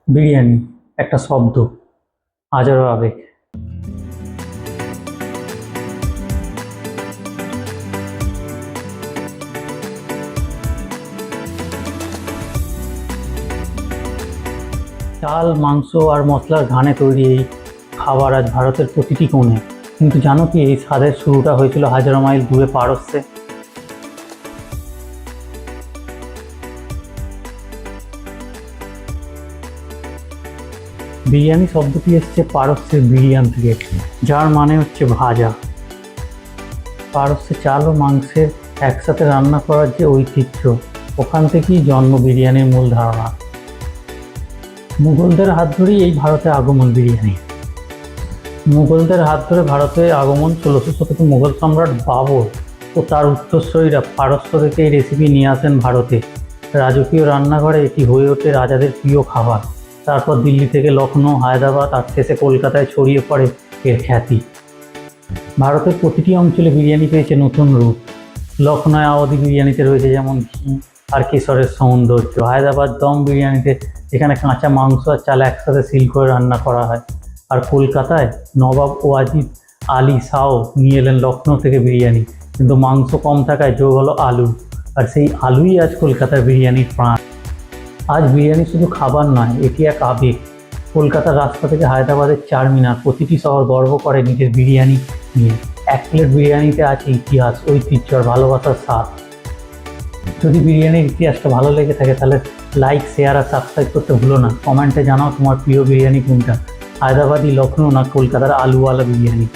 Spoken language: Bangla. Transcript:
বিরিয়ানি একটা শব্দ, হাজারো আবেগ। চাল, মাংস আর মশলার ঘানে তৈরি এই খাবার আজ ভারতের প্রতিটি কোণে। কিন্তু জানো কি, এই স্বাদের শুরুটা হয়েছিল হাজারো মাইল দূরে পারস্যে। বিরিয়ানি শব্দটি এসছে পারস্যের বিরিয়ান থেকে, যার মানে হচ্ছে ভাজা। পারস্যে চাল ও মাংসের একসাথে রান্না করার যে ঐতিহ্য, ওখান থেকেই জন্ম বিরিয়ানির মূল ধারণা। মুঘলদের হাত ধরেই এই ভারতে আগমন বিরিয়ানি। মুঘলদের হাত ধরে ভারতে আগমন 1600 শতকে মুঘল সম্রাট বাবর ও তার উত্তরসূরিরা পারস্য থেকে এই রেসিপি নিয়ে আসেন ভারতে। রাজকীয় রান্নাঘরে এটি হয়ে ওঠে রাজাদের প্রিয় খাবার। তারপর দিল্লি থেকে লখনৌ, হায়দ্রাবাদ আর শেষে কলকাতায় ছড়িয়ে পড়ে এর খ্যাতি। ভারতের প্রতিটি অঞ্চলে বিরিয়ানি পেয়েছে নতুন রূপ। লখনৌ আওয়াধি বিরিয়ানিতে রয়েছে যেমন ঘি আর কেশরের সৌন্দর্য। হায়দ্রাবাদ দম বিরিয়ানিতে যেখানে কাঁচা মাংস আর চাল একসাথে সিল করে রান্না করা হয়। আর কলকাতায় নবাব ওয়াজিদ আলী শাহ নিয়ে এলেন লখনৌ থেকে বিরিয়ানি, কিন্তু মাংস কম থাকায় যোগ হলো আলু। আর সেই আলুই আজ কলকাতার বিরিয়ানির প্রাণ। আজ বিরিয়ানি শুধু খাবার নয়, এটি এক আবেগ। কলকাতার রাস্তা থেকে হায়দ্রাবাদের চারমিনার, প্রতিটি শহর গর্ব করে নিজের বিরিয়ানি নিয়ে। এক প্লেট বিরিয়ানিতে আছে ইতিহাস, ঐতিহ্য আর ভালোবাসার স্বাদ। যদি বিরিয়ানির ইতিহাসটা ভালো লেগে থাকে তাহলে লাইক, শেয়ার আর সাবস্ক্রাইব করতে ভুলো না। কমেন্টে জানাও তোমার প্রিয় বিরিয়ানি কোনটা, হায়দ্রাবাদি, লখনৌ না কলকাতার আলুওয়ালা বিরিয়ানি।